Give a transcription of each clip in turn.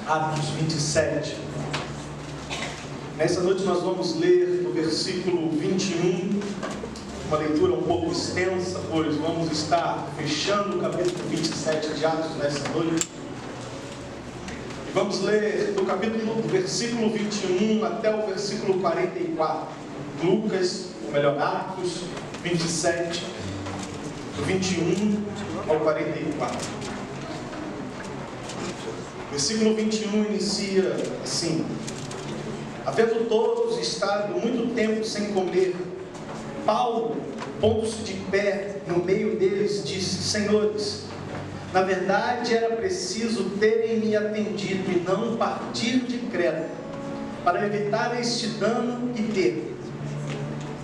Atos 27. Nessa noite nós vamos ler do versículo 21, uma leitura um pouco extensa, pois vamos estar fechando o capítulo 27 de Atos nessa noite. E vamos ler do versículo 21 até o versículo 44. Lucas, ou melhor, Atos 27, do 21 ao 44. Versículo 21 inicia assim: havendo todos estado muito tempo sem comer, Paulo, pondo-se de pé no meio deles, disse: Senhores, na verdade era preciso terem me atendido e não partir de Creta, para evitar este dano e perda.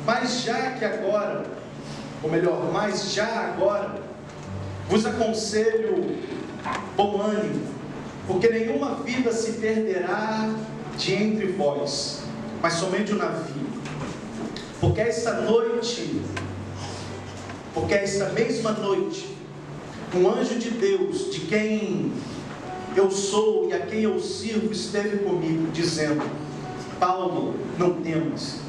Mas já agora, vos aconselho bom ânimo, porque nenhuma vida se perderá de entre vós, mas somente o navio. Porque esta mesma noite, um anjo de Deus, de quem eu sou e a quem eu sirvo, esteve comigo, dizendo: Paulo, não temas.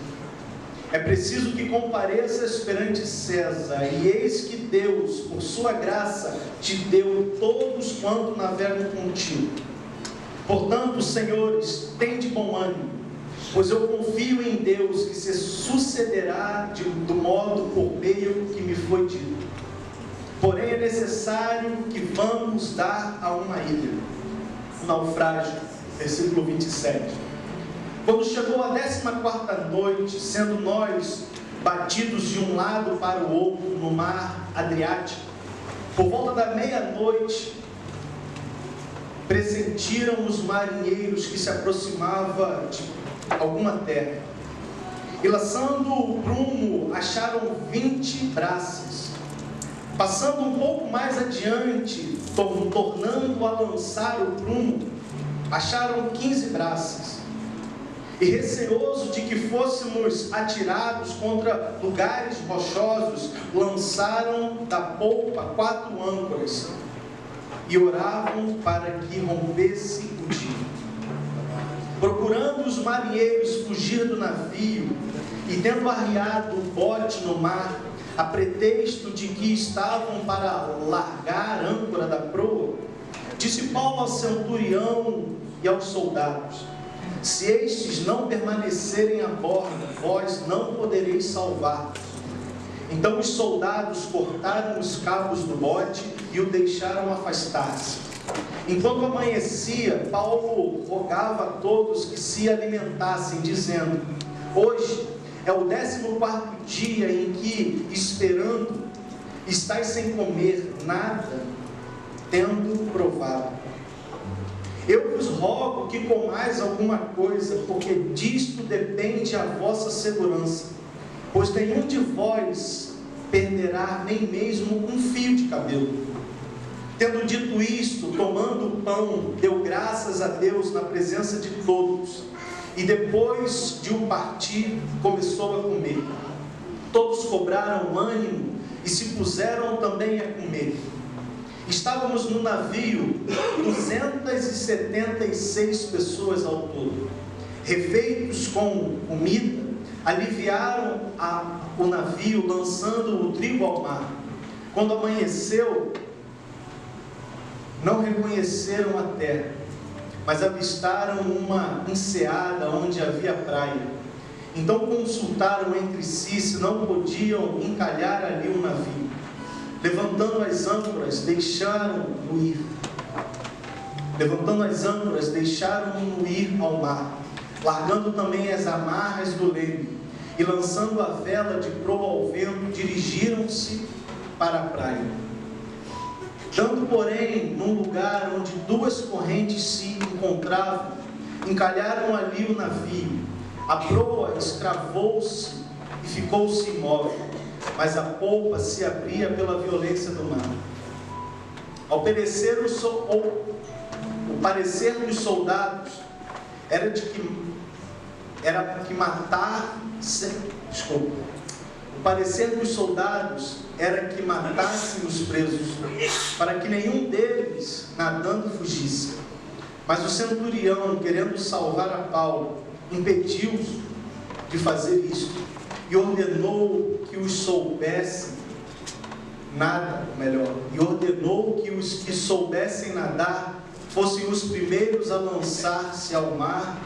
É preciso que compareças perante César, e eis que Deus, por sua graça, te deu todos quanto navegam contigo. Portanto, senhores, tende bom ânimo, pois eu confio em Deus que se sucederá do modo por meio que me foi dito. Porém, é necessário que vamos dar a uma ilha. O naufrágio, versículo 27. Quando chegou a 14ª noite, sendo nós batidos de um lado para o outro no mar Adriático, por volta da meia-noite, pressentiram os marinheiros que se aproximava de alguma terra, e lançando o prumo, acharam 20 braças. Passando um pouco mais adiante, tornando a lançar o prumo, acharam 15 braças. E receoso de que fôssemos atirados contra lugares rochosos, lançaram da polpa 4 âncoras e oravam para que rompesse o dia. Procurando os marinheiros fugir do navio, e tendo arriado o bote no mar, a pretexto de que estavam para largar a âncora da proa, disse Paulo ao centurião e aos soldados: se estes não permanecerem a bordo, vós não podereis salvar. Então os soldados cortaram os cabos do bote e o deixaram afastar-se. Enquanto amanhecia, Paulo rogava a todos que se alimentassem, dizendo: hoje é o 14º dia em que, esperando, estáis sem comer nada, tendo provado. Eu vos rogo que comais alguma coisa, porque disto depende a vossa segurança, pois nenhum de vós perderá nem mesmo um fio de cabelo. Tendo dito isto, tomando o pão, deu graças a Deus na presença de todos, e depois de o partir, começou a comer. Todos cobraram ânimo e se puseram também a comer. Estávamos no navio 276 pessoas ao todo. Refeitos com comida, aliviaram o navio, lançando o trigo ao mar. Quando amanheceu, não reconheceram a terra, mas avistaram uma enseada onde havia praia. Então consultaram entre si se não podiam encalhar ali o navio. Levantando as âncoras, deixaram-no ir ao mar, largando também as amarras do leme, e lançando a vela de proa ao vento, dirigiram-se para a praia. Dando, porém, num lugar onde 2 correntes se encontravam, encalharam ali o navio. A proa estravou-se e ficou-se imóvel, mas a polpa se abria pela violência do mar. O parecer dos soldados era que matassem os presos, para que nenhum deles nadando fugisse. Mas o centurião, querendo salvar a Paulo, impediu-os de fazer isso e ordenou que os soubessem que soubessem nadar fossem os primeiros a lançar-se ao mar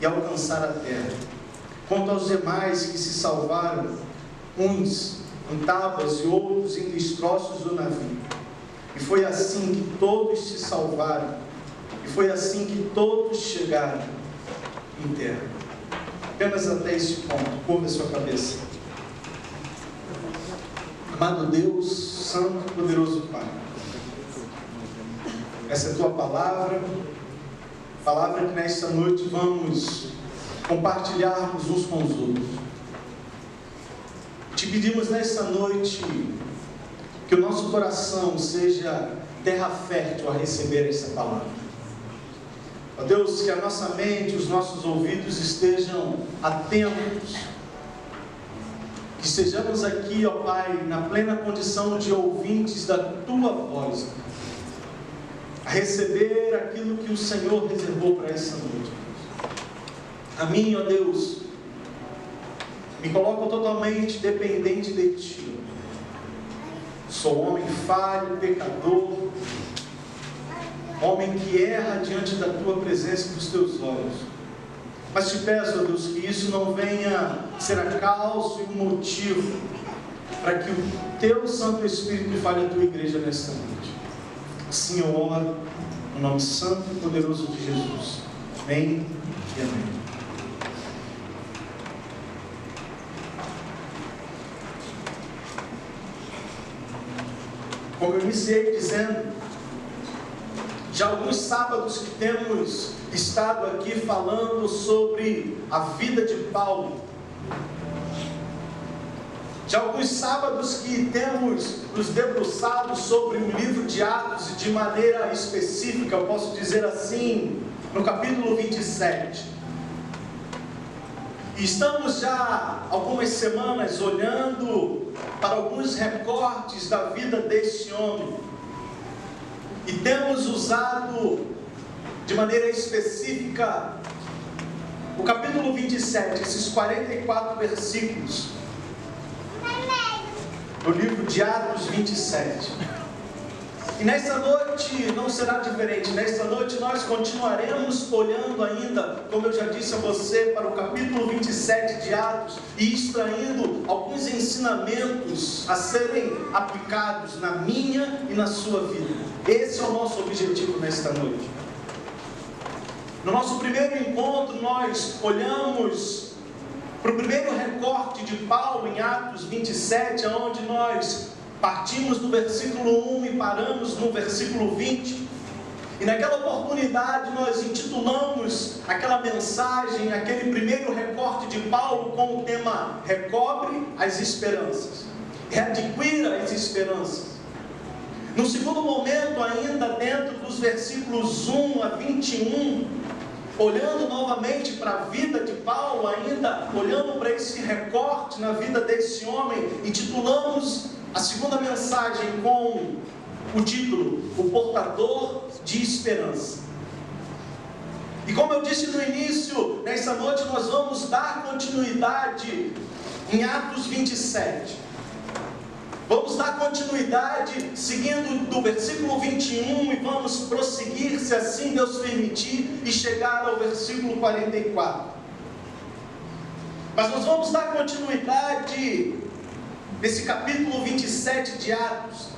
e alcançar a terra. Quanto aos demais que se salvaram, uns em tábuas e outros em destroços do navio. E foi assim que todos se salvaram, e foi assim que todos chegaram em terra. Apenas até este ponto, curva a sua cabeça. Amado Deus, Santo e Poderoso Pai, essa é a Tua palavra que nesta noite vamos compartilharmos uns com os outros. Te pedimos nesta noite que o nosso coração seja terra fértil a receber essa palavra. Ó Deus, que a nossa mente, os nossos ouvidos estejam atentos, que estejamos aqui, ó Pai, na plena condição de ouvintes da Tua voz, a receber aquilo que o Senhor reservou para essa noite. A mim, ó Deus, me coloco totalmente dependente de Ti. Sou homem falho, pecador, homem que erra diante da Tua presença e dos Teus olhos. Mas te peço, ó Deus, que isso não venha ser a causa e o motivo para que o Teu Santo Espírito fale a Tua igreja nesta noite. Assim eu oro, no nome santo e poderoso de Jesus. Amém e amém. Como eu iniciei dizendo, já alguns sábados que temos estado aqui falando sobre a vida de Paulo. Já alguns sábados que temos nos debruçado sobre o livro de Atos, e de maneira específica, eu posso dizer assim, no capítulo 27. E estamos já algumas semanas olhando para alguns recortes da vida desse homem. E temos usado de maneira específica o capítulo 27, esses 44 versículos do livro de Atos 27. E nesta noite não será diferente. Nesta noite nós continuaremos olhando ainda, como eu já disse a você, para o capítulo 27 de Atos e extraindo alguns ensinamentos a serem aplicados na minha e na sua vida. Esse é o nosso objetivo nesta noite. No nosso primeiro encontro nós olhamos para o primeiro recorte de Paulo em Atos 27, onde nós partimos do versículo 1 e paramos no versículo 20. E naquela oportunidade nós intitulamos aquela mensagem, aquele primeiro recorte de Paulo com o tema: recobre as esperanças, readquira as esperanças. No segundo momento, ainda dentro dos versículos 1 a 21, olhando novamente para a vida de Paulo, ainda olhando para esse recorte na vida desse homem, intitulamos a segunda mensagem com o título: o portador de esperança. E como eu disse no início, nessa noite nós vamos dar continuidade em Atos 27. Vamos dar continuidade seguindo do versículo 21 e vamos prosseguir, se assim Deus permitir, e chegar ao versículo 44. Mas nós vamos dar continuidade nesse capítulo 27 de Atos,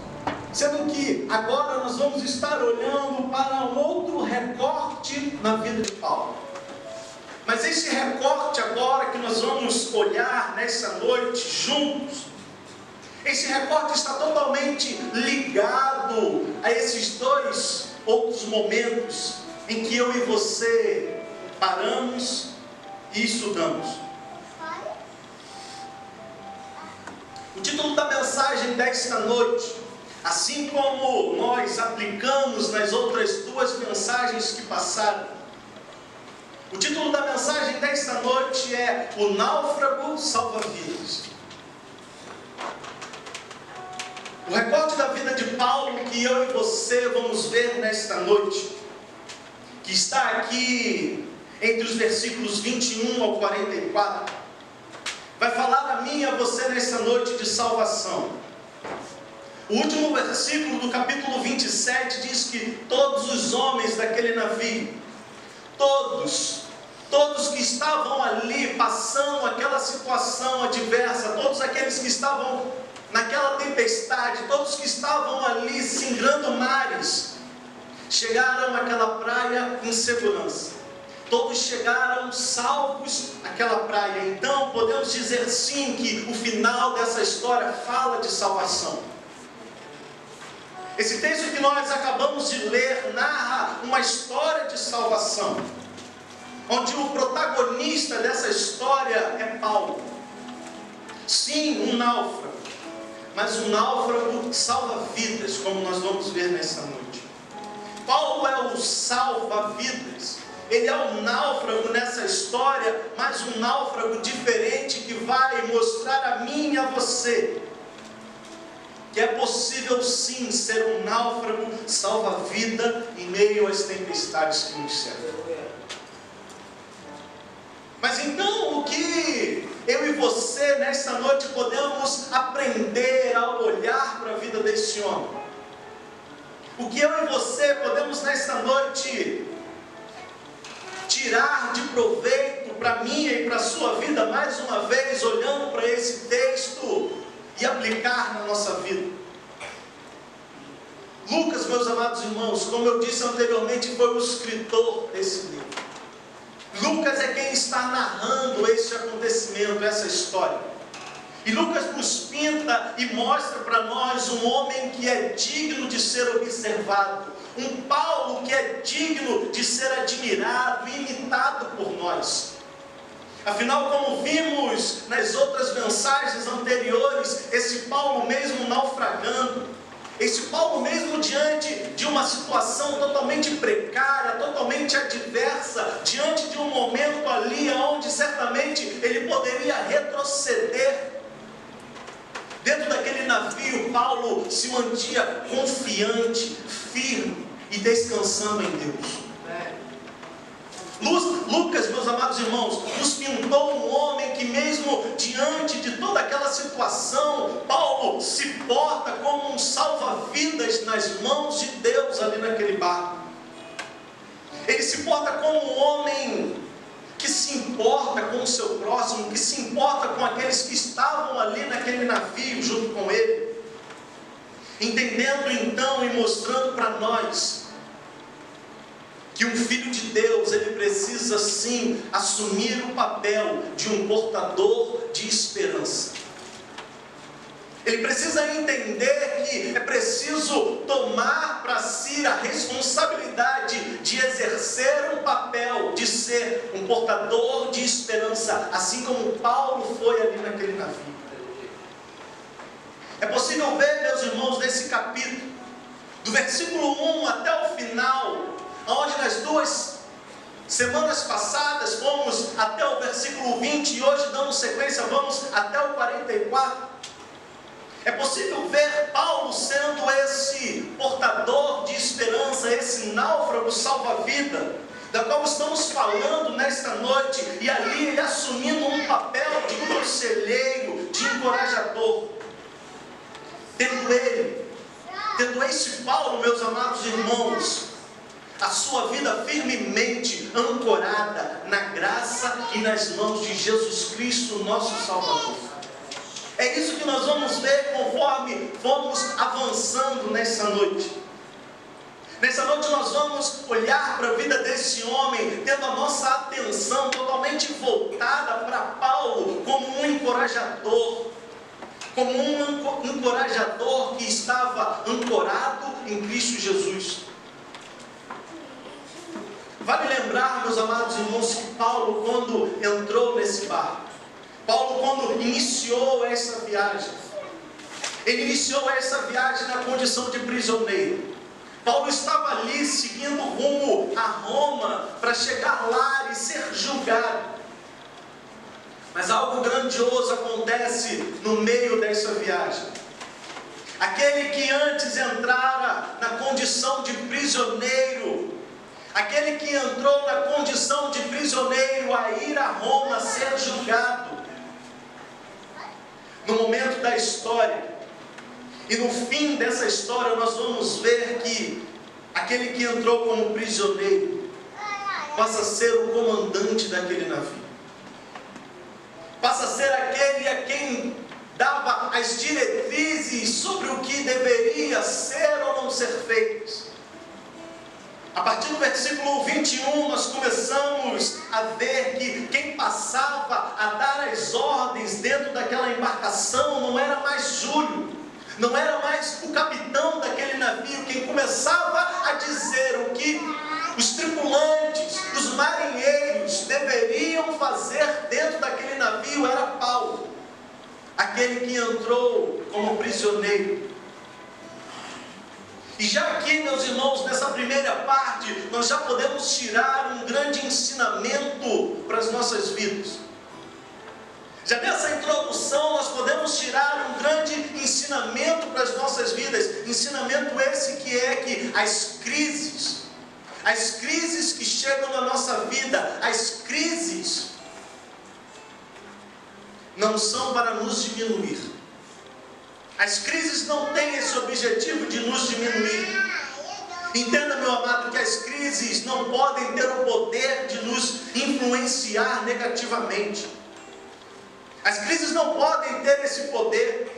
sendo que agora nós vamos estar olhando para um outro recorte na vida de Paulo. Mas esse recorte agora que nós vamos olhar nessa noite juntos, esse recorte está totalmente ligado a esses dois outros momentos em que eu e você paramos e estudamos. O título da mensagem desta noite, assim como nós aplicamos nas outras duas mensagens que passaram, o título da mensagem desta noite é: o náufrago salva-vidas. O recorte da vida de Paulo que eu e você vamos ver nesta noite, que que está aqui entre os versículos 21 ao 44, vai falar a mim e a você nessa noite de salvação. O último versículo do capítulo 27 diz que todos os homens daquele navio, todos que estavam ali passando aquela situação adversa, todos aqueles que estavam naquela tempestade, todos que estavam ali singrando mares, chegaram àquela praia em segurança. Todos chegaram salvos àquela praia. Então podemos dizer sim que o final dessa história fala de salvação. Esse texto que nós acabamos de ler narra uma história de salvação, onde o protagonista dessa história é Paulo. Sim, um náufrago, mas um náufrago salva-vidas, como nós vamos ver nessa noite. Paulo é o salva-vidas. Ele é um náufrago nessa história, mas um náufrago diferente que vai mostrar a mim e a você que é possível sim ser um náufrago salva-vida em meio às tempestades que nos cercam. Mas então o que eu e você nesta noite podemos aprender ao olhar para a vida desse homem? O que eu e você podemos nesta noite tirar de proveito para a minha e para a sua vida, mais uma vez, olhando para esse texto e aplicar na nossa vida? Lucas, meus amados irmãos, como eu disse anteriormente, foi o escritor desse livro. Lucas é quem está narrando esse acontecimento, essa história. E Lucas nos pinta e mostra para nós um homem que é digno de ser observado, um Paulo que é digno de ser admirado e imitado por nós. Afinal, como vimos nas outras mensagens anteriores, esse Paulo mesmo naufragando, esse Paulo mesmo diante de uma situação totalmente precária, totalmente adversa, diante de um momento ali onde certamente ele poderia retroceder. Dentro daquele navio, Paulo se mantinha confiante, firme e descansando em Deus. Lucas, meus amados irmãos, nos pintou um homem que mesmo diante de toda aquela situação, Paulo se porta como um salva-vidas nas mãos de Deus ali naquele barco. Ele se porta como um homem que se importa com o seu próximo, que se importa com aqueles que estavam ali naquele navio junto com ele. Entendendo então e mostrando para nós que um filho de Deus, ele precisa sim assumir o papel de um portador de esperança. Ele precisa entender que é preciso tomar para si a responsabilidade de exercer um papel, de ser um portador de esperança, assim como Paulo foi ali naquele navio. É possível ver, meus irmãos, nesse capítulo, do versículo 1 até o final, onde nas 2 semanas passadas fomos até o versículo 20 e hoje damos sequência, vamos até o 44. É possível ver Paulo sendo esse portador de esperança, esse náufrago salva-vida, da qual estamos falando nesta noite, e ali ele assumindo um papel de conselheiro, de encorajador. Tendo esse Paulo, meus amados irmãos, a sua vida firmemente ancorada na graça e nas mãos de Jesus Cristo, nosso Salvador. É isso que nós vamos ver conforme vamos avançando nessa noite. Nessa noite nós vamos olhar para a vida desse homem, tendo a nossa atenção totalmente voltada para Paulo como um encorajador. Como um encorajador que estava ancorado em Cristo Jesus. Vale lembrar, meus amados irmãos, que Paulo, quando entrou nesse barco, Paulo, quando iniciou essa viagem, ele iniciou essa viagem na condição de prisioneiro. Paulo estava ali seguindo rumo a Roma para chegar lá e ser julgado. Mas algo grandioso acontece no meio dessa viagem. Aquele que antes entrara na condição de prisioneiro, aquele que entrou na condição de prisioneiro a ir a Roma ser julgado. No momento da história, e no fim dessa história, nós vamos ver que aquele que entrou como prisioneiro passa a ser o comandante daquele navio, passa a ser aquele a quem dava as diretrizes sobre o que deveria ser ou não ser feito. A partir do versículo 21, nós começamos a ver que quem passava a dar as ordens dentro daquela embarcação não era mais Júlio, não era mais o capitão daquele navio. Quem começava a dizer o que os tripulantes, os marinheiros deveriam fazer dentro daquele navio era Paulo, aquele que entrou como prisioneiro. E já aqui, meus irmãos, nessa primeira parte, nós já podemos tirar um grande ensinamento para as nossas vidas. Já nessa introdução, nós podemos tirar um grande ensinamento para as nossas vidas. Ensinamento esse que é que as crises que chegam na nossa vida, as crises não são para nos diminuir. As crises não têm esse objetivo de nos diminuir. Entenda, meu amado, que as crises não podem ter o poder de nos influenciar negativamente. As crises não podem ter esse poder.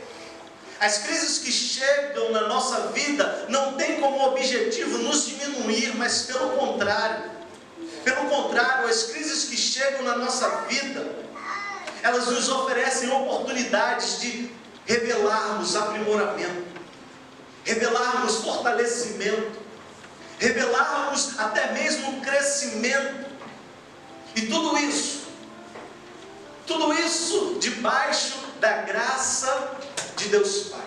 As crises que chegam na nossa vida não têm como objetivo nos diminuir, mas pelo contrário. Pelo contrário, as crises que chegam na nossa vida, elas nos oferecem oportunidades de revelarmos aprimoramento, revelarmos fortalecimento, revelarmos até mesmo crescimento. E tudo isso debaixo da graça de Deus Pai.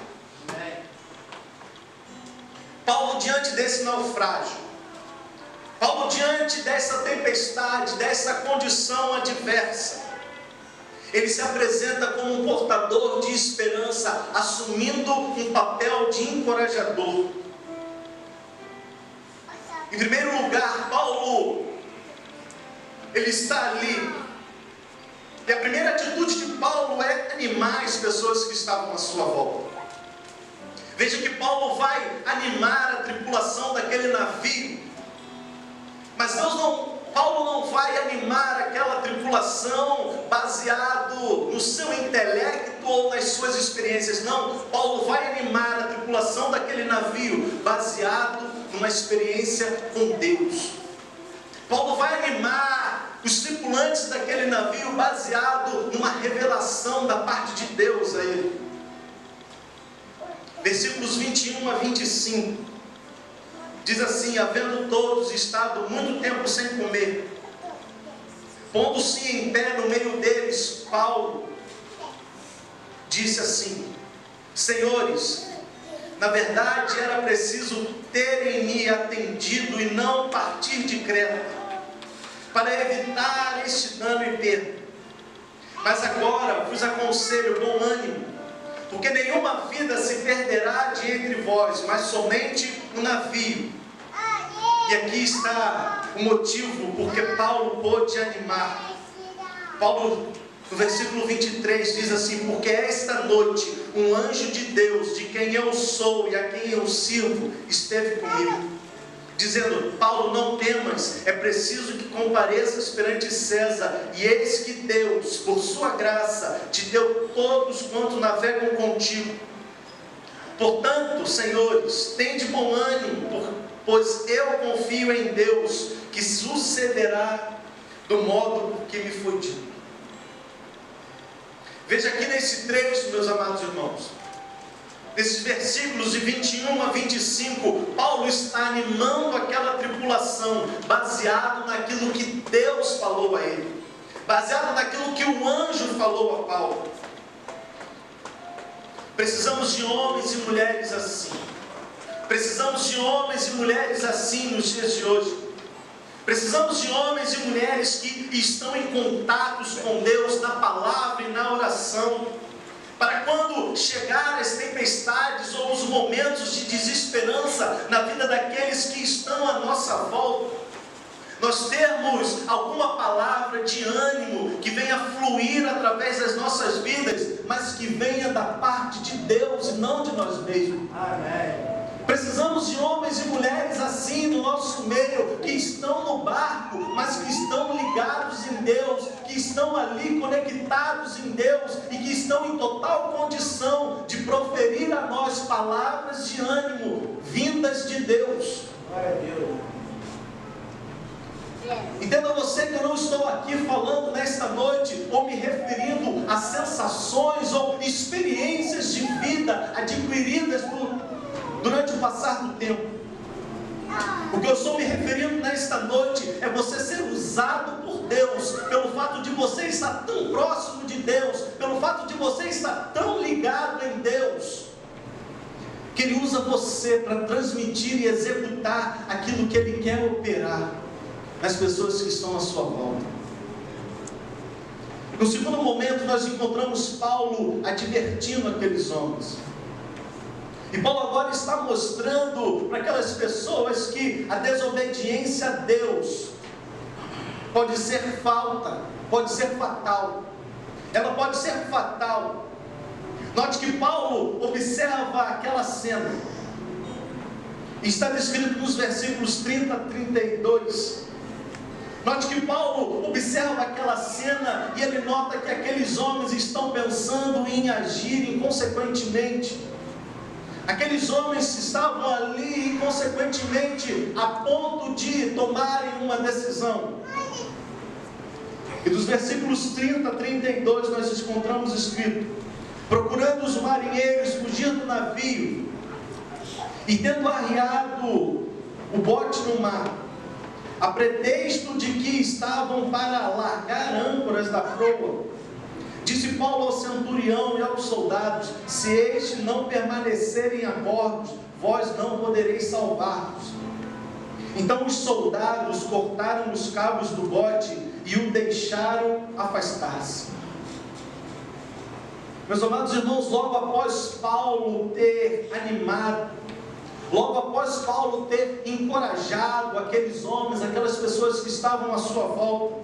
Paulo, diante desse naufrágio, Paulo, diante dessa tempestade, dessa condição adversa, ele se apresenta como um portador de esperança, assumindo um papel de encorajador. Em primeiro lugar, Paulo, ele está ali, e a primeira atitude de Paulo é animar as pessoas que estavam à sua volta. Veja que Paulo vai animar a tripulação daquele navio, mas Paulo não vai animar aquela tripulação baseado no seu intelecto ou nas suas experiências. Não, Paulo vai animar a tripulação daquele navio baseado numa experiência com Deus. Paulo vai animar os tripulantes daquele navio baseado numa revelação da parte de Deus a ele. Versículos 21 a 25. Diz assim: havendo todos estado muito tempo sem comer, pondo-se em pé no meio deles, Paulo disse assim: senhores, na verdade era preciso terem me atendido e não partir de Creta, para evitar este dano e perda. Mas agora vos aconselho bom ânimo, porque nenhuma vida se perderá de entre vós, mas somente o navio. E aqui está o motivo porque Paulo pôde animar. Paulo, no versículo 23, diz assim: porque esta noite um anjo de Deus, de quem eu sou e a quem eu sirvo, esteve comigo, dizendo: Paulo, não temas, é preciso que compareças perante César, e eis que Deus, por sua graça, te deu todos quanto navegam contigo. Portanto, senhores, tende bom ânimo, pois eu confio em Deus, que sucederá do modo que me foi dito. Veja aqui nesse trecho, meus amados irmãos, nesses versículos de 21 a 25, Paulo está animando aquela tripulação, baseado naquilo que Deus falou a ele, baseado naquilo que o anjo falou a Paulo. Precisamos de homens e mulheres assim. Precisamos de homens e mulheres assim nos dias de hoje. Precisamos de homens e mulheres que estão em contatos com Deus na palavra e na oração, para quando chegar as tempestades ou os momentos de desesperança na vida daqueles que estão à nossa volta, nós termos alguma palavra de ânimo que venha fluir através das nossas vidas, mas que venha da parte de Deus e não de nós mesmos. Amém. Precisamos de homens e mulheres assim no nosso meio, que estão no barco, mas que estão ligados em Deus, que estão ali conectados em Deus e que estão em total condição de proferir a nós palavras de ânimo vindas de Deus. Glória a Deus. Entenda você que eu não estou aqui falando nesta noite ou me referindo a sensações ou experiências de vida adquiridas durante o passar do tempo. O que eu estou me referindo nesta noite é você ser usado por Deus, pelo fato de você estar tão próximo de Deus, pelo fato de você estar tão ligado em Deus, que Ele usa você para transmitir e executar aquilo que Ele quer operar nas pessoas que estão à sua volta. No segundo momento, nós encontramos Paulo advertindo aqueles homens. E Paulo agora está mostrando para aquelas pessoas que a desobediência a Deus pode ser falta, pode ser fatal. Ela pode ser fatal. Note que Paulo observa aquela cena. Está descrito nos versículos 30 a 32. Note que Paulo observa aquela cena e ele nota que aqueles homens estão pensando em agir inconsequentemente. Aqueles homens estavam ali inconsequentemente a ponto de tomarem uma decisão. E dos versículos 30 a 32 nós encontramos escrito: procurando os marinheiros fugir do navio, e tendo arriado o bote no mar, a pretexto de que estavam para largar âncoras da proa, disse Paulo ao centurião e aos soldados: se estes não permanecerem a bordo, vós não podereis salvar-vos. Então os soldados cortaram os cabos do bote e o deixaram afastar-se. Meus amados irmãos, logo após Paulo ter animado, logo após Paulo ter encorajado aqueles homens, aquelas pessoas que estavam à sua volta,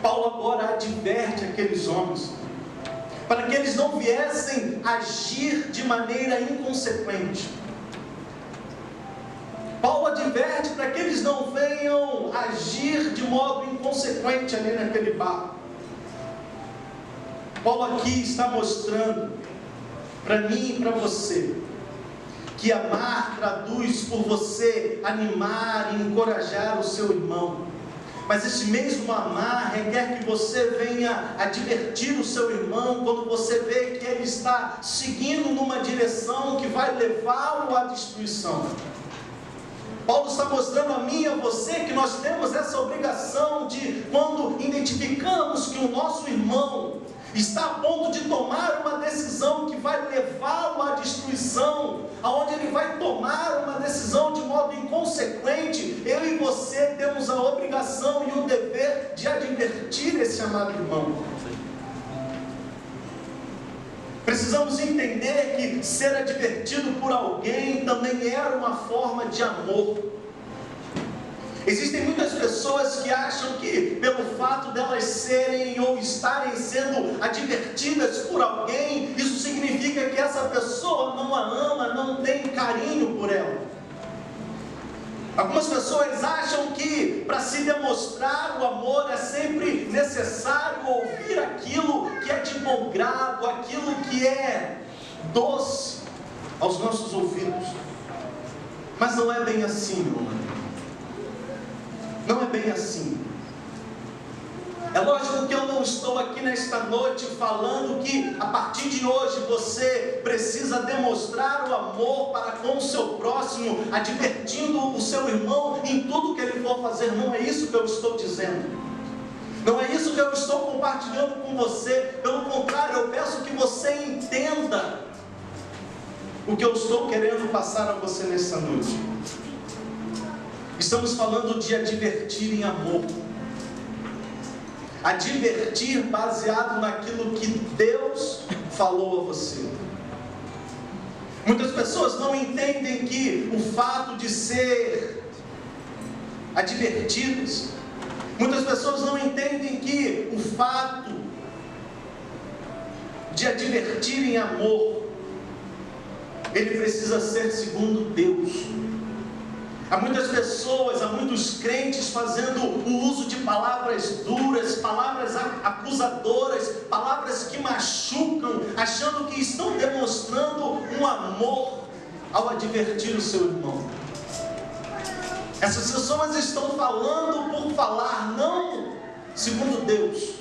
Paulo agora adverte aqueles homens, para que eles não viessem agir de maneira inconsequente. Paulo adverte para que eles não venham agir de modo inconsequente ali naquele barco. Paulo aqui está mostrando para mim e para você que amar traduz por você animar e encorajar o seu irmão. Mas esse mesmo amar requer que você venha advertir o seu irmão quando você vê que ele está seguindo numa direção que vai levá-lo à destruição. Paulo está mostrando a mim e a você que nós temos essa obrigação de, quando identificamos que o nosso irmão está a ponto de tomar uma decisão que vai levá-lo à destruição, aonde ele vai tomar uma decisão de modo inconsequente, eu e você temos a obrigação e o dever de advertir esse amado irmão. Precisamos entender que ser advertido por alguém também era uma forma de amor. Existem muitas pessoas que acham que pelo fato delas serem ou estarem sendo advertidas por alguém, isso significa que essa pessoa não a ama, não tem carinho por ela. Algumas pessoas acham que para se demonstrar o amor é sempre necessário ouvir aquilo que é de bom grado, aquilo que é doce aos nossos ouvidos. Mas não é bem assim, meu irmão. Não é bem assim. É lógico que eu não estou aqui nesta noite falando que a partir de hoje você precisa demonstrar o amor para com o seu próximo, advertindo o seu irmão em tudo que ele for fazer. Não é isso que eu estou dizendo. Não é isso que eu estou compartilhando com você. Pelo contrário, eu peço que você entenda o que eu estou querendo passar a você nesta noite. Estamos falando de advertir em amor. Advertir baseado naquilo que Deus falou a você. Muitas pessoas não entendem que o fato de ser advertidas. Muitas pessoas não entendem que o fato de advertir em amor, ele precisa ser segundo Deus. Há muitas pessoas, há muitos crentes fazendo o uso de palavras duras, palavras acusadoras, palavras que machucam, achando que estão demonstrando um amor ao advertir o seu irmão. Essas pessoas estão falando por falar, não segundo Deus.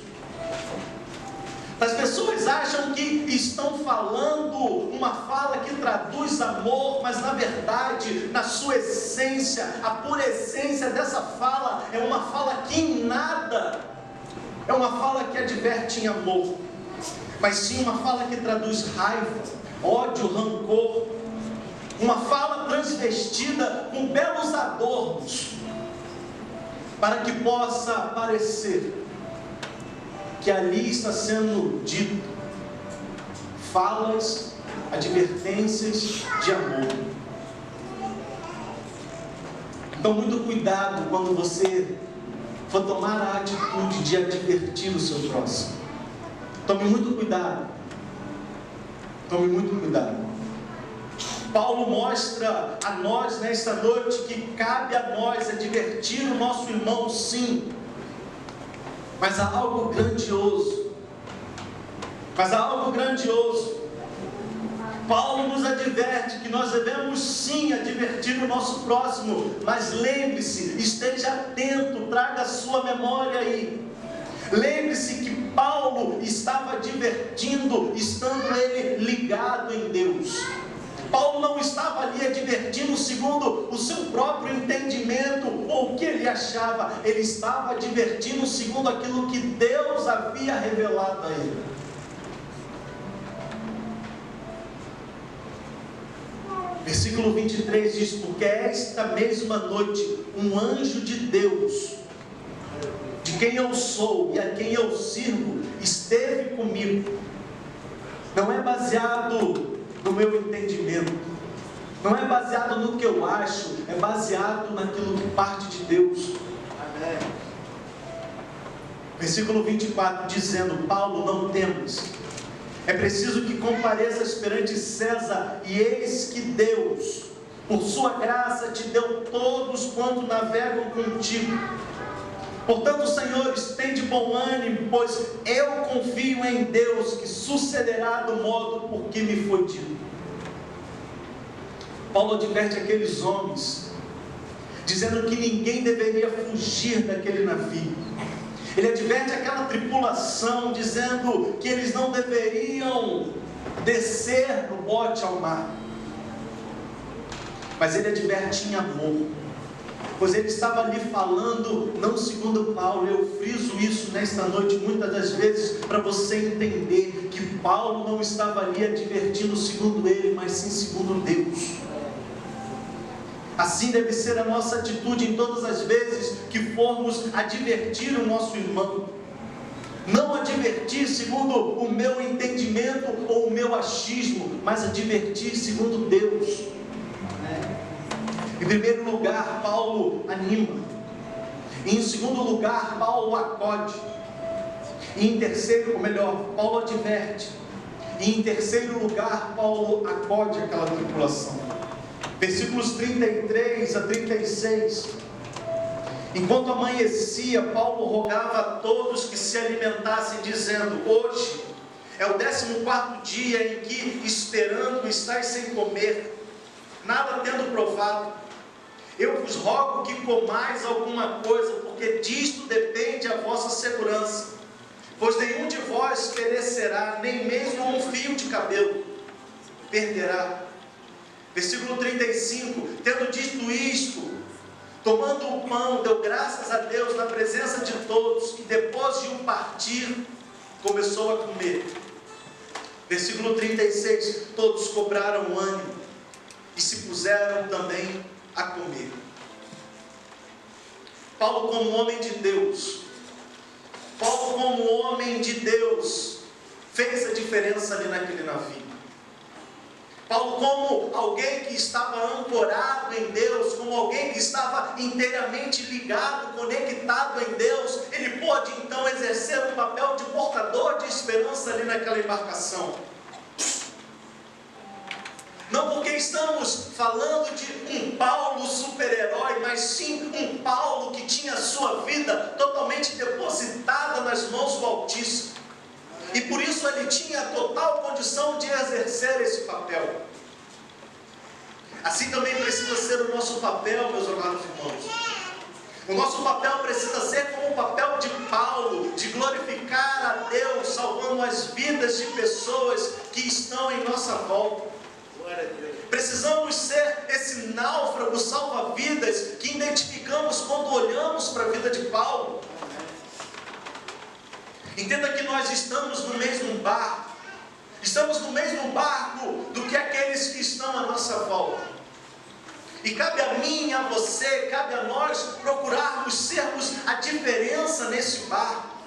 As pessoas acham que estão falando uma fala que traduz amor, mas na verdade, na sua essência, a pura essência dessa fala é uma fala que em nada é uma fala que adverte em amor, mas sim uma fala que traduz raiva, ódio, rancor, uma fala transvestida com belos adornos, para que possa parecer que ali está sendo dito falas, advertências de amor. Então, muito cuidado quando você for tomar a atitude de advertir o seu próximo. Tome muito cuidado. Tome muito cuidado. Paulo mostra a nós nesta noite que cabe a nós advertir o nosso irmão, sim. Mas há algo grandioso. Paulo nos adverte que nós devemos sim advertir o nosso próximo, mas lembre-se, esteja atento, traga a sua memória aí. Lembre-se que Paulo estava advertindo, estando ele ligado em Deus. Paulo não estava ali advertindo segundo o seu próprio entendimento ou o que ele achava. Ele estava advertindo segundo aquilo que Deus havia revelado a ele. Versículo 23 diz: porque esta mesma noite um anjo de Deus, de quem eu sou e a quem eu sirvo, esteve comigo. Não é baseado no meu entendimento, não é baseado no que eu acho, é baseado naquilo que parte de Deus. Amém. Versículo 24 dizendo: Paulo, não temas, é preciso que compareças perante César, e eis que Deus, por sua graça, te deu todos quanto navegam contigo. Portanto, senhores, tende bom ânimo, pois eu confio em Deus, que sucederá do modo por que me foi dito. Paulo adverte aqueles homens, dizendo que ninguém deveria fugir daquele navio. Ele adverte aquela tripulação, dizendo que eles não deveriam descer no bote ao mar. Mas ele adverte em amor, pois ele estava ali falando, não segundo Paulo. Eu friso isso nesta noite muitas das vezes, para você entender que Paulo não estava ali advertindo segundo ele, mas sim segundo Deus. Assim deve ser a nossa atitude em todas as vezes que formos advertir o nosso irmão. Não advertir segundo o meu entendimento ou o meu achismo, mas advertir segundo Deus. Em primeiro lugar, Paulo anima. Em segundo lugar, Paulo acode. E em terceiro, ou melhor, Paulo adverte. E em terceiro lugar, Paulo acode aquela tripulação. Versículos 33 a 36. Enquanto amanhecia, Paulo rogava a todos que se alimentassem, dizendo: hoje é o 14º dia em que, esperando, estáis sem comer, nada tendo provado. Eu vos rogo que comais alguma coisa, porque disto depende a vossa segurança. Pois nenhum de vós perecerá, nem mesmo um fio de cabelo perderá. Versículo 35, tendo dito isto, tomando o pão, deu graças a Deus na presença de todos, e depois de o partir, começou a comer. Versículo 36, todos cobraram ânimo, e se puseram também a comer. Paulo, como homem de Deus, fez a diferença ali naquele navio. Paulo, como alguém que estava ancorado em Deus, como alguém que estava inteiramente ligado, conectado em Deus, ele pôde então exercer um papel de portador de esperança ali naquela embarcação. Não porque estamos falando de um Paulo super-herói, mas sim um Paulo que tinha a sua vida totalmente depositada nas mãos do Altíssimo. E por isso ele tinha total condição de exercer esse papel. Assim também precisa ser o nosso papel, meus amados irmãos. O nosso papel precisa ser como o papel de Paulo, de glorificar a Deus, salvando as vidas de pessoas que estão em nossa volta. Precisamos ser esse náufrago salva-vidas que identificamos quando olhamos para a vida de Paulo. Entenda que nós estamos no mesmo barco. Estamos no mesmo barco do que aqueles que estão à nossa volta. E cabe a mim, a você, cabe a nós procurarmos sermos a diferença nesse barco.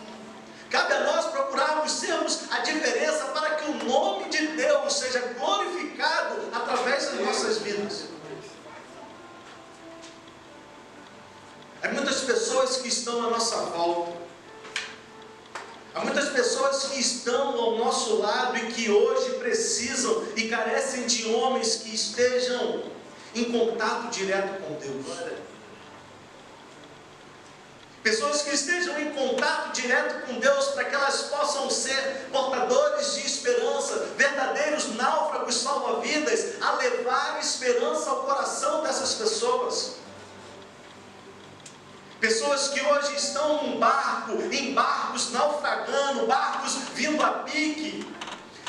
Cabe a nós procurarmos sermos a diferença para que o nome de Deus seja glorificado através das nossas vidas. Há muitas pessoas que estão à nossa volta. Há muitas pessoas que estão ao nosso lado e que hoje precisam e carecem de homens que estejam em contato direto com Deus. Pessoas que estejam em contato direto com Deus para que elas possam ser portadores de esperança, verdadeiros náufragos salva-vidas, a levar esperança ao coração dessas pessoas. Pessoas que hoje estão num barco, em barcos naufragando, barcos vindo a pique,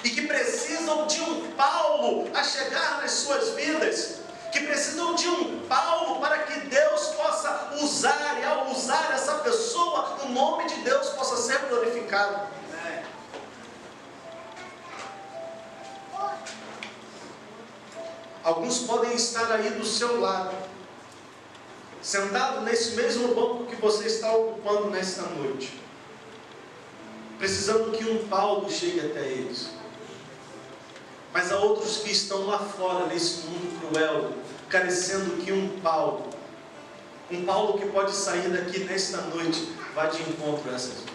e que precisam de um Paulo a chegar nas suas vidas, que precisam de um Paulo para que Deus possa usar, e ao usar essa pessoa, o nome de Deus possa ser glorificado. Alguns podem estar aí do seu lado, sentado nesse mesmo banco que você está ocupando nesta noite, precisando que um Paulo chegue até eles. Mas há outros que estão lá fora nesse mundo cruel, carecendo que um Paulo que pode sair daqui nesta noite, vá de encontro a essas vidas.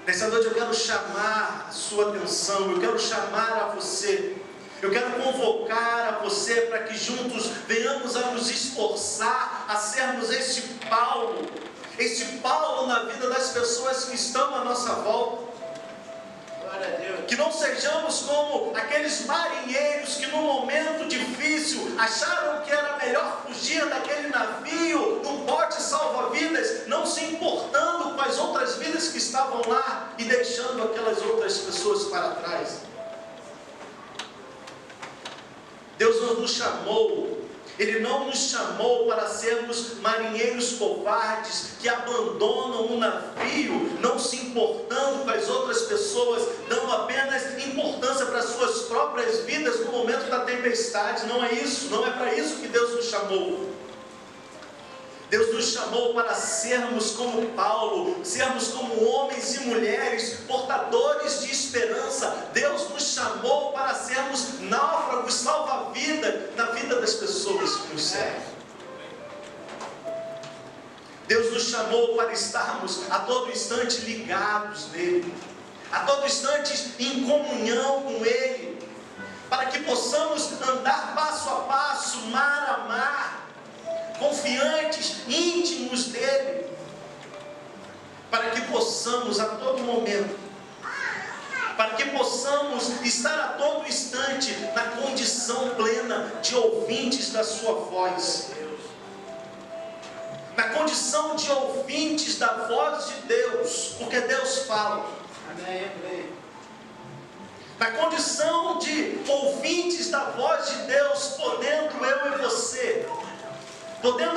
Nessa noite eu quero chamar a sua atenção, eu quero chamar a você, eu quero convocar a você para que juntos venhamos a nos esforçar a sermos este Paulo na vida das pessoas que estão à nossa volta. Que não sejamos como aqueles marinheiros que no momento difícil acharam que era melhor fugir daquele navio, num bote salva-vidas, não se importando com as outras vidas que estavam lá e deixando aquelas outras pessoas para trás. Deus não nos chamou, Ele não nos chamou para sermos marinheiros covardes que abandonam o navio, não se importando com as outras pessoas, dando apenas importância para as suas próprias vidas no momento da tempestade. Não é isso, não é para isso que Deus nos chamou. Deus nos chamou para sermos como Paulo, sermos como homens e mulheres, portadores de esperança. Deus nos chamou para sermos náufragos, salva-vida na vida das pessoas que nos servem. Deus nos chamou para estarmos a todo instante ligados nele, a todo instante em comunhão com Ele, para que possamos andar passo a passo, mar a mar, confiantes, íntimos dele, para que possamos a todo momento, para que possamos estar a todo instante na condição plena de ouvintes da sua voz, na condição de ouvintes da voz de Deus, porque Deus fala. Amém. Na condição de ouvintes da voz de Deus, podendo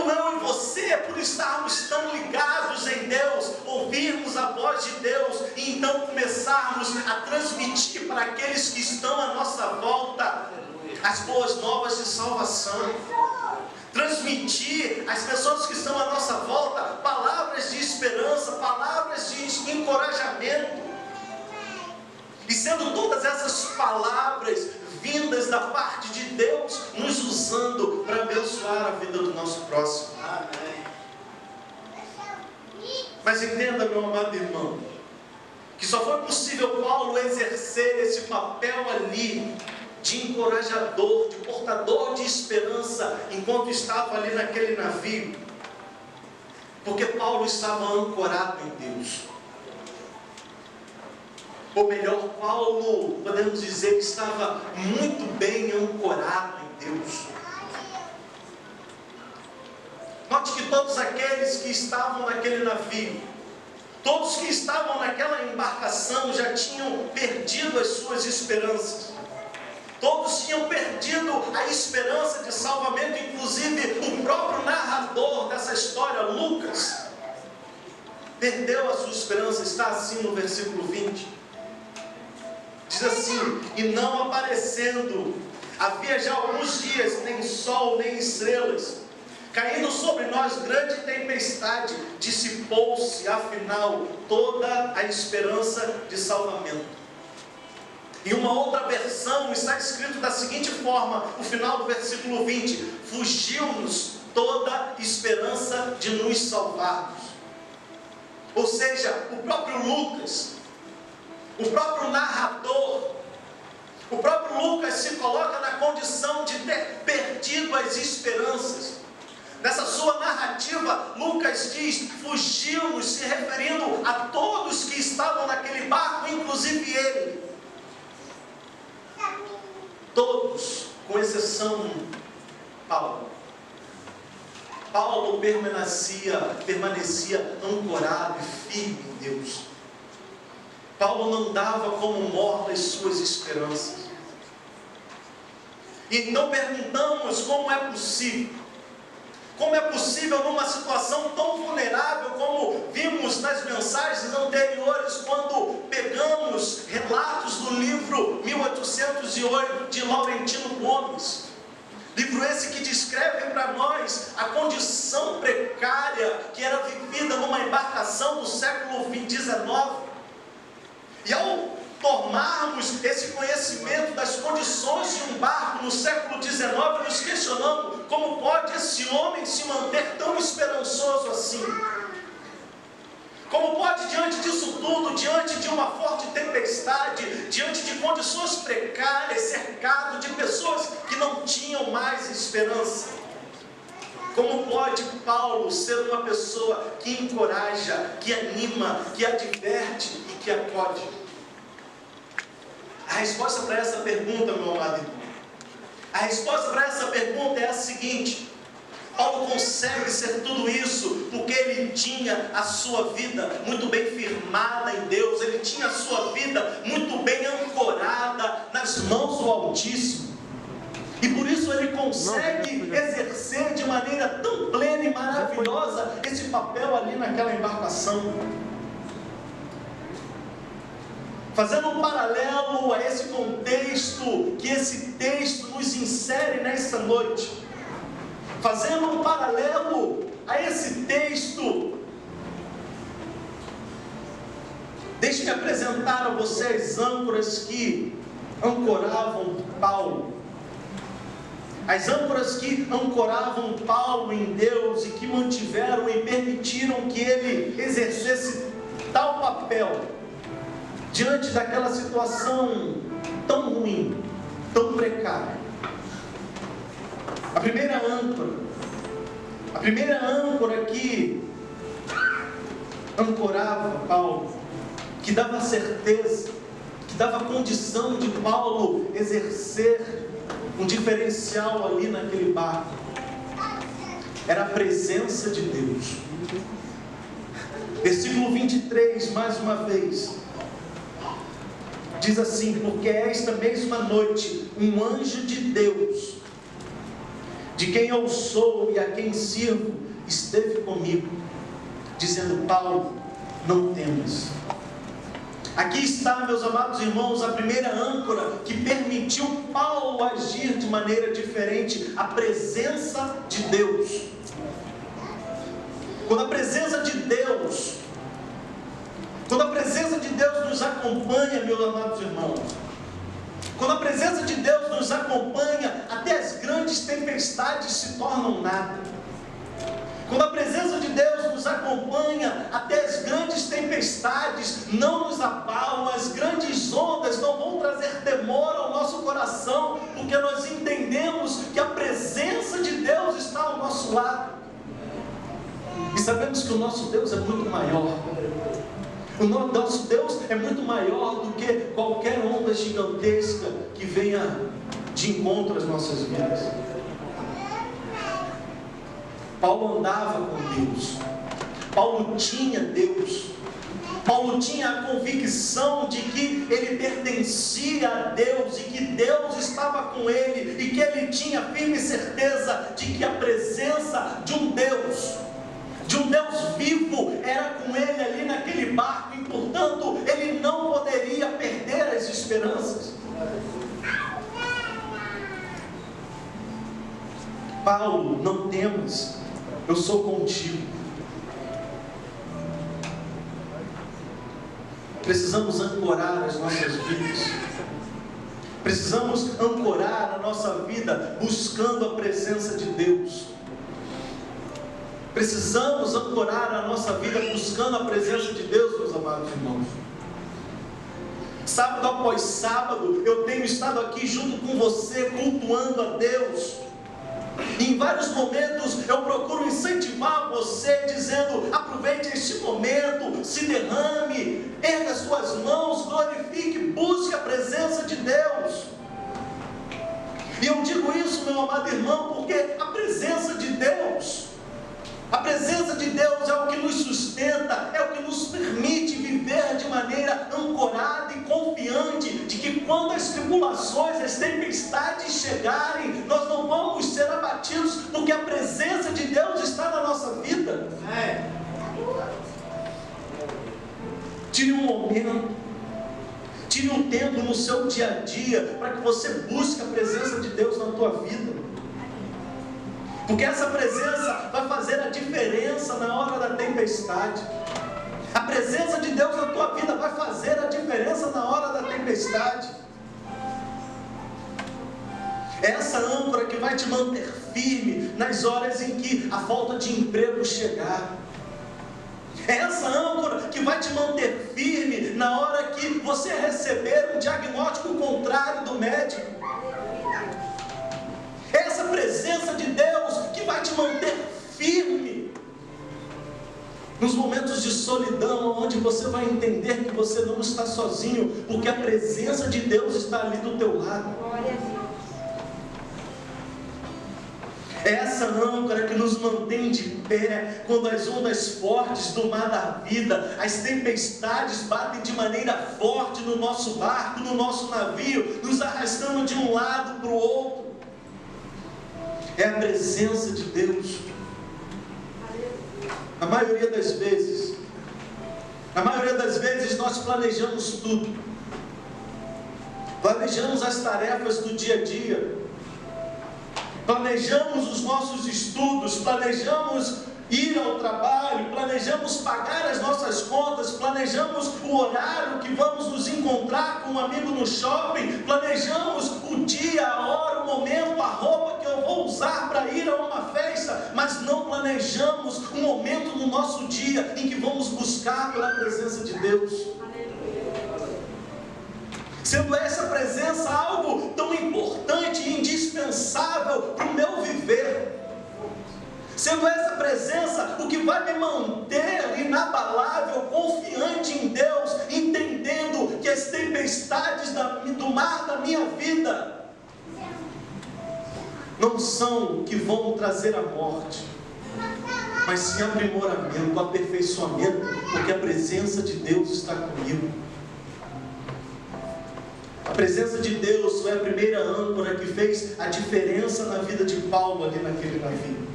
eu e você, por estarmos tão ligados em Deus, ouvirmos a voz de Deus e então começarmos a transmitir para aqueles que estão à nossa volta as boas novas de salvação. Transmitir às pessoas que estão à nossa volta palavras de esperança, palavras de encorajamento. E sendo todas essas palavras palavras vindas da parte de Deus, nos usando para abençoar a vida do nosso próximo. Amém. Mas entenda, meu amado irmão, que só foi possível Paulo exercer esse papel ali de encorajador, de portador de esperança, enquanto estava ali naquele navio, porque Paulo estava ancorado em Deus. Ou melhor, Paulo, podemos dizer que estava muito bem ancorado em Deus. Note que todos aqueles que estavam naquele navio, todos que estavam naquela embarcação já tinham perdido as suas esperanças. Todos tinham perdido a esperança de salvamento, inclusive o próprio narrador dessa história, Lucas, perdeu a sua esperança. Está assim no versículo 20. Diz assim: e não aparecendo, havia já alguns dias, nem sol, nem estrelas, caindo sobre nós grande tempestade, dissipou-se, afinal, toda a esperança de salvamento. Em uma outra versão está escrito da seguinte forma, no final do versículo 20: fugiu-nos toda esperança de nos salvarmos. Ou seja, o próprio Lucas, o próprio narrador, o próprio Lucas se coloca na condição de ter perdido as esperanças. Nessa sua narrativa, Lucas diz: fugiu-nos, se referindo a todos que estavam naquele barco, inclusive ele. Todos, com exceção Paulo. Paulo permanecia ancorado e firme em Deus. Paulo não dava como mortas suas esperanças. E então perguntamos como é possível. Como é possível numa situação tão vulnerável como vimos nas mensagens anteriores, quando pegamos relatos do livro 1808 de Laurentino Gomes. Livro esse que descreve para nós a condição precária que era vivida numa embarcação do século XIX. E ao tomarmos esse conhecimento das condições de um barco no século XIX, nos questionamos como pode esse homem se manter tão esperançoso assim. Como pode, diante disso tudo, diante de uma forte tempestade, diante de condições precárias, cercado de pessoas que não tinham mais esperança, como pode Paulo ser uma pessoa que encoraja, que anima, que adverte e que acode? A resposta para essa pergunta, meu amado irmão, a resposta para essa pergunta é a seguinte: Paulo consegue ser tudo isso porque ele tinha a sua vida muito bem firmada em Deus, ele tinha a sua vida muito bem ancorada nas mãos do Altíssimo, e por isso ele consegue exercer de maneira tão plena e maravilhosa esse papel ali naquela embarcação. Fazendo um paralelo a esse contexto que esse texto nos insere nesta noite, fazendo um paralelo a esse texto, deixe-me apresentar a vocês âncoras que ancoravam Paulo. As âncoras que ancoravam Paulo em Deus e que mantiveram e permitiram que ele exercesse tal papel diante daquela situação tão ruim, tão precária. A primeira âncora que ancorava Paulo, que dava certeza, que dava condição de Paulo exercer um diferencial ali naquele barco, era a presença de Deus. Versículo 23, mais uma vez, diz assim: porque esta mesma noite um anjo de Deus, de quem eu sou e a quem sirvo, esteve comigo, dizendo: Paulo, não temas. Aqui está, meus amados irmãos, a primeira âncora que permitiu Paulo agir de maneira diferente: a presença de Deus. Quando a presença de Deus nos acompanha, meus amados irmãos, Quando a presença de Deus nos acompanha, até as grandes tempestades se tornam nada. Quando a presença de Deus nos acompanha, até as grandes tempestades não nos abalam, as grandes ondas não vão trazer temor ao nosso coração, porque nós entendemos que a presença de Deus está ao nosso lado. E sabemos que o nosso Deus é muito maior. O nosso Deus é muito maior do que qualquer onda gigantesca que venha de encontro às nossas vidas. Paulo andava com Deus. Paulo tinha Deus. Paulo tinha a convicção de que ele pertencia a Deus e que Deus estava com ele e que ele tinha firme certeza de que a presença de um Deus vivo era com ele ali naquele barco e, portanto, ele não poderia perder as esperanças. Paulo, não temas, eu sou contigo. Precisamos ancorar as nossas vidas. Precisamos ancorar a nossa vida buscando a presença de Deus. Precisamos ancorar a nossa vida buscando a presença de Deus, meus amados irmãos. Sábado após sábado, eu tenho estado aqui junto com você, cultuando a Deus. Em vários momentos eu procuro incentivar você, dizendo: aproveite este momento, se derrame, erga suas mãos, glorifique, busque a presença de Deus. E eu digo isso, meu amado irmão, porque a presença de Deus é o que nos sustenta, é o que nos permite viver de maneira ancorada e confiante de que quando as tribulações, as tempestades chegarem, nós não vamos ser abatidos, porque a presença de Deus está na nossa vida. Tire um momento, tire um tempo no seu dia a dia para que você busque a presença de Deus na tua vida. Porque essa presença vai fazer a diferença na hora da tempestade. A presença de Deus na tua vida vai fazer a diferença na hora da tempestade. É essa âncora que vai te manter firme nas horas em que a falta de emprego chegar. É essa âncora que vai te manter firme na hora que você receber um diagnóstico contrário do médico. É essa presença de Deus que vai te manter firme nos momentos de solidão, onde você vai entender que você não está sozinho, porque a presença de Deus está ali do teu lado. É essa âncora que nos mantém de pé quando as ondas fortes do mar da vida, as tempestades batem de maneira forte no nosso barco, no nosso navio, nos arrastando de um lado para o outro. É a presença de Deus. A maioria das vezes nós planejamos tudo. Planejamos as tarefas do dia a dia. Planejamos os nossos estudos, planejamos ir ao trabalho, planejamos pagar as nossas contas, planejamos o horário que vamos nos encontrar com um amigo no shopping, planejamos o dia, a hora, o momento, a roupa que eu vou usar para ir a uma festa, mas não planejamos um momento no nosso dia em que vamos buscar pela presença de Deus. Sendo essa presença algo tão importante e indispensável para o meu viver. Sendo essa presença o que vai me manter inabalável, confiante em Deus, entendendo que as tempestades do mar da minha vida não são o que vão trazer a morte, mas sim aprimoramento, aperfeiçoamento, porque a presença de Deus está comigo. A presença de Deus foi a primeira âncora que fez a diferença na vida de Paulo ali naquele navio.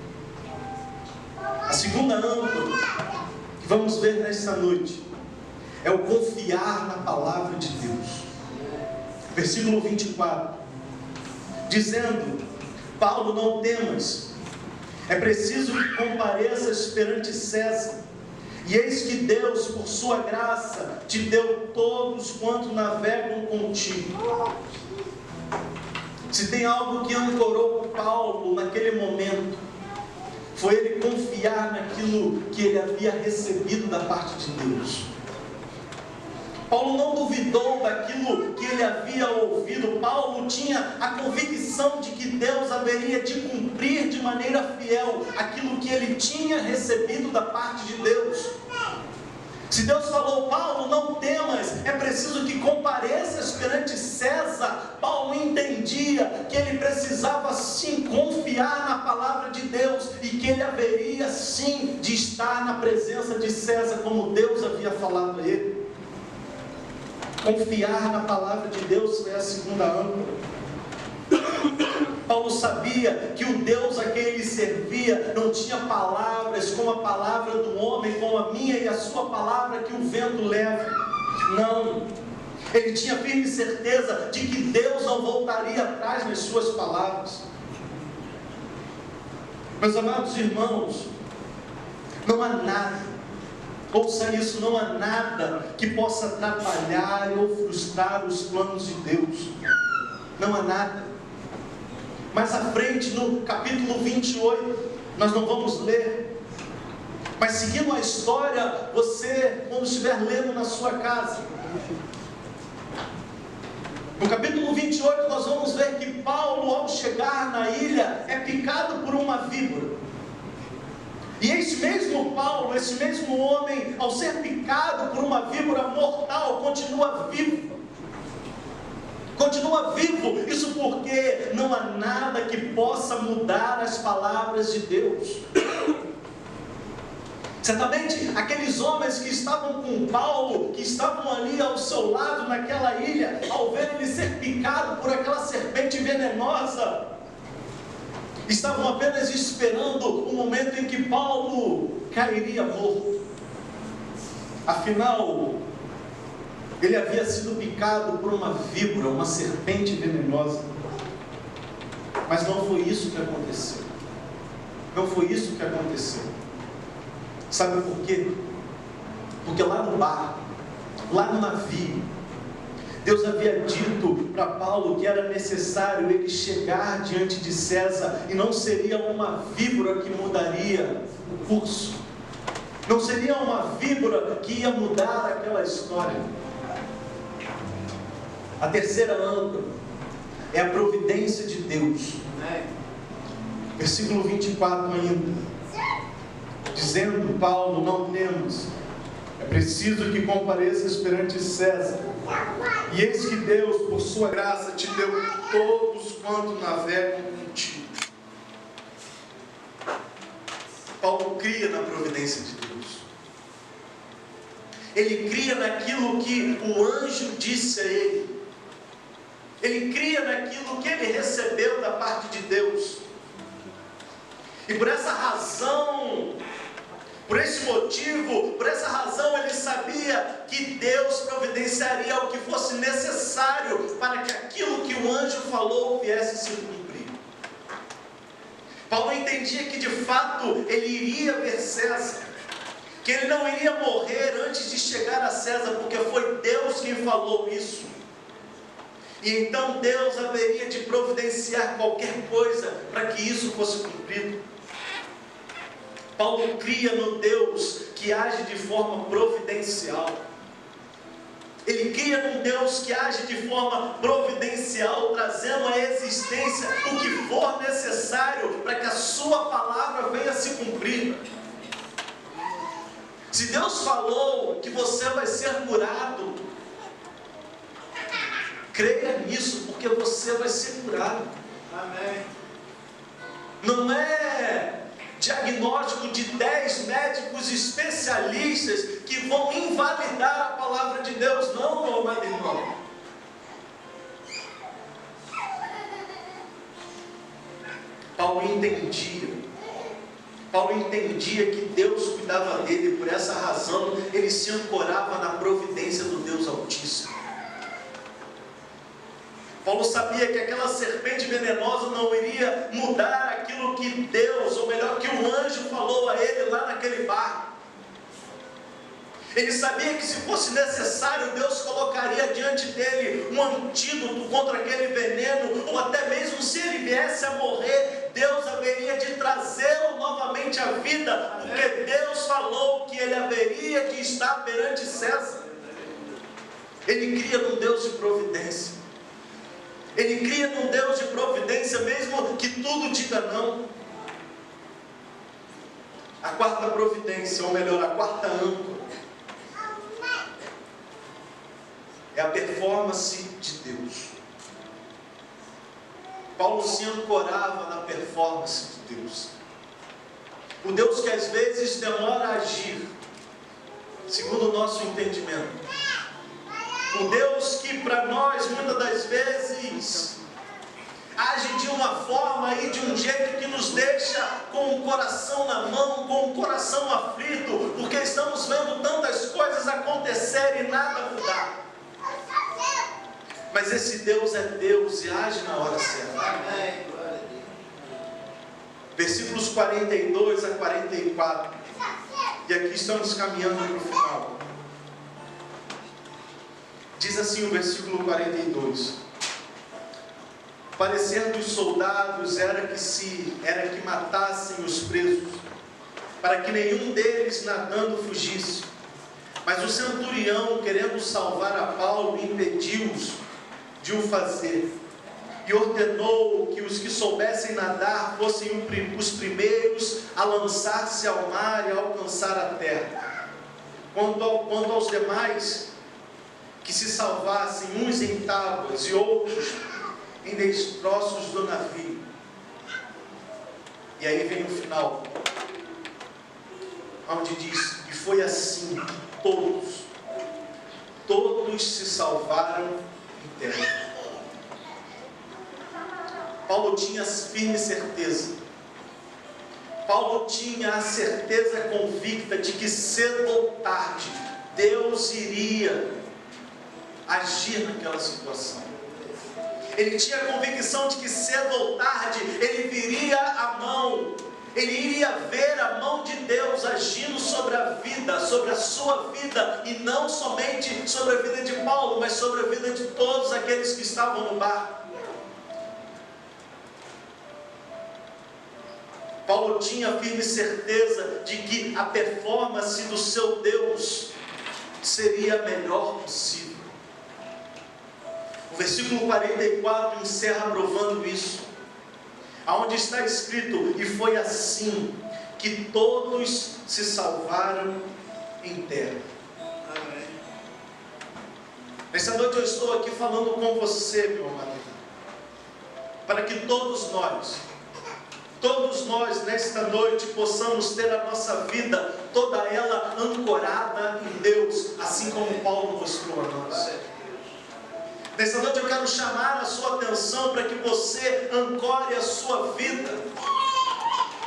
A segunda âncora que vamos ver nesta noite é o confiar na palavra de Deus. Versículo 24, dizendo: Paulo, não temas, é preciso que compareças perante César, e eis que Deus, por sua graça, te deu todos quanto navegam contigo. Se tem algo que ancorou Paulo naquele momento, foi ele confiar naquilo que ele havia recebido da parte de Deus. Paulo não duvidou daquilo que ele havia ouvido. Paulo tinha a convicção de que Deus haveria de cumprir de maneira fiel aquilo que ele tinha recebido da parte de Deus. Se Deus falou: Paulo, não temas, é preciso que compareças perante César, Paulo entendia que ele precisava sim confiar na palavra de Deus e que ele haveria sim de estar na presença de César, como Deus havia falado a ele. Confiar na palavra de Deus foi a segunda âncora. Paulo sabia que o Deus a quem ele servia não tinha palavras como a palavra do homem, como a minha e a sua palavra que o vento leva. Não. Ele tinha firme certeza de que Deus não voltaria atrás nas suas palavras. Meus amados irmãos, não há nada, ouça isso, não há nada que possa atrapalhar ou frustrar os planos de Deus. Não há nada. Mais à frente, no capítulo 28, nós não vamos ler, mas seguindo a história, você, quando estiver lendo na sua casa, no capítulo 28, nós vamos ver que Paulo, ao chegar na ilha, é picado por uma víbora. E esse mesmo Paulo, esse mesmo homem, ao ser picado por uma víbora mortal, continua vivo. Continua vivo. Isso porque não há nada que possa mudar as palavras de Deus. Certamente, aqueles homens que estavam com Paulo, que estavam ali ao seu lado naquela ilha, ao ver ele ser picado por aquela serpente venenosa, estavam apenas esperando o momento em que Paulo cairia morto. Afinal, ele havia sido picado por uma víbora, uma serpente venenosa. Mas não foi isso que aconteceu. Não foi isso que aconteceu. Sabe por quê? Porque lá no barco, lá no navio, Deus havia dito para Paulo que era necessário ele chegar diante de César, e não seria uma víbora que mudaria o curso. Não seria uma víbora que ia mudar aquela história. A terceira âncora é a providência de Deus. Versículo 24 ainda, dizendo Paulo: não temos, é preciso que compareças perante César. E eis que Deus, por sua graça, te deu todos quanto navegam contigo. Paulo cria na providência de Deus. Ele cria naquilo que o anjo disse a ele. Ele cria naquilo que ele recebeu da parte de Deus. E por essa razão, por esse motivo, por essa razão, ele sabia que Deus providenciaria o que fosse necessário para que aquilo que o anjo falou viesse se cumprir. Paulo entendia que de fato ele iria ver César, que ele não iria morrer antes de chegar a César, porque foi Deus quem falou isso. E então Deus haveria de providenciar qualquer coisa para que isso fosse cumprido. Paulo cria no Deus que age de forma providencial. Ele cria num Deus que age de forma providencial, trazendo à existência o que for necessário para que a sua palavra venha se cumprir. Se Deus falou que você vai ser curado, creia nisso, porque você vai ser curado. Amém. Não é diagnóstico de 10 médicos especialistas que vão invalidar a palavra de Deus. Não, meu amado irmão. Paulo entendia que Deus cuidava dele, e por essa razão ele se ancorava na providência do Deus Altíssimo. Paulo sabia que aquela serpente venenosa não iria mudar aquilo que Deus, ou melhor, que o anjo falou a ele lá naquele barco. Ele sabia que se fosse necessário, Deus colocaria diante dele um antídoto contra aquele veneno, ou até mesmo viesse a morrer, Deus haveria de trazê-lo novamente à vida, porque Deus falou que ele haveria de estar perante César. Ele cria num Deus de providência. Ele cria num Deus de providência, mesmo que tudo diga não. A quarta providência, ou melhor, a quarta âncora, é a performance de Deus. Paulo se ancorava na performance de Deus. O Deus que às vezes demora a agir, segundo o nosso entendimento. O Deus que para nós, muitas das vezes, age de uma forma e de um jeito que nos deixa com o coração na mão, com o coração aflito, porque estamos vendo tantas coisas acontecerem e nada mudar. Mas esse Deus é Deus e age na hora certa. Amém. Versículos 42 a 44. E aqui estamos caminhando para o final. Diz assim o versículo 42. O parecer dos soldados era que matassem os presos, para que nenhum deles nadando fugisse. Mas o centurião, querendo salvar a Paulo, impediu-os de o fazer, e ordenou que os que soubessem nadar fossem os primeiros a lançar-se ao mar e a alcançar a terra. Quanto aos demais, que se salvassem, uns em tábuas e outros em destroços do navio. E aí vem o final, onde diz: e foi assim que todos se salvaram em terra. Paulo tinha firme certeza. Paulo tinha a certeza convicta de que cedo ou tarde Deus iria agir naquela situação. Ele tinha a convicção de que cedo ou tarde ele viria a mão, ele iria ver a mão de Deus agindo sobre a vida, sobre a sua vida, e não somente sobre a vida de Paulo, mas sobre a vida de todos aqueles que estavam no barco. Paulo tinha a firme certeza de que a performance do seu Deus seria a melhor possível. O versículo 44 encerra provando isso, aonde está escrito: e foi assim que todos se salvaram em terra. Amém. Nessa noite eu estou aqui falando com você, meu amado, para que todos nós nesta noite possamos ter a nossa vida toda ela ancorada em Deus, assim como Paulo mostrou a nós. Nessa noite eu quero chamar a sua atenção para que você ancore a sua vida,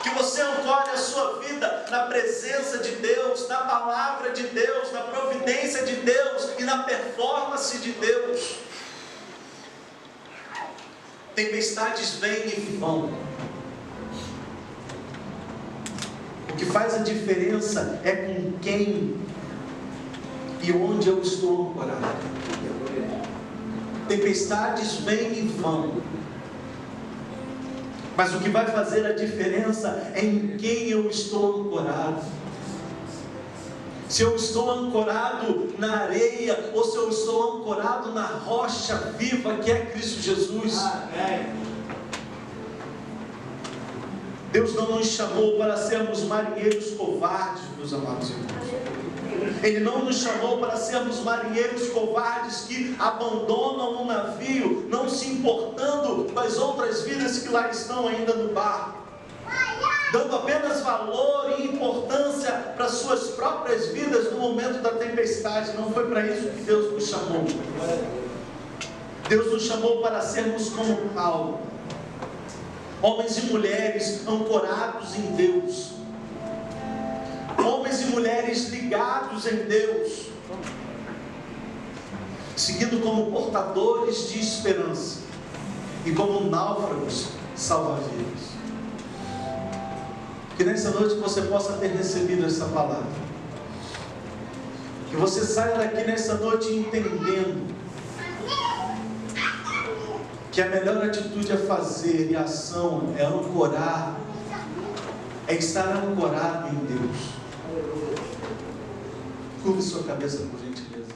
que você ancore a sua vida na presença de Deus, na palavra de Deus, na providência de Deus e na performance de Deus. Tempestades vêm e vão. O que faz a diferença é com quem e onde eu estou ancorado. Tempestades vêm e vão, mas o que vai fazer a diferença é em quem eu estou ancorado. Se eu estou ancorado na areia ou se eu estou ancorado na rocha viva que é Cristo Jesus. Amém. Deus não nos chamou para sermos marinheiros covardes, meus amados irmãos. Ele não nos chamou para sermos marinheiros covardes que abandonam o navio, não se importando com as outras vidas que lá estão ainda no barco, dando apenas valor e importância para suas próprias vidas no momento da tempestade. Não foi para isso que Deus nos chamou. Deus nos chamou para sermos como Paulo, homens e mulheres ancorados em Deus, homens e mulheres ligados em Deus, seguindo como portadores de esperança e como náufragos salva-vidas. Que nessa noite você possa ter recebido essa palavra, que você saia daqui nessa noite entendendo que que a melhor atitude a fazer e a ação é ancorar, é estar ancorado em Deus. Curve sua cabeça, por gentileza.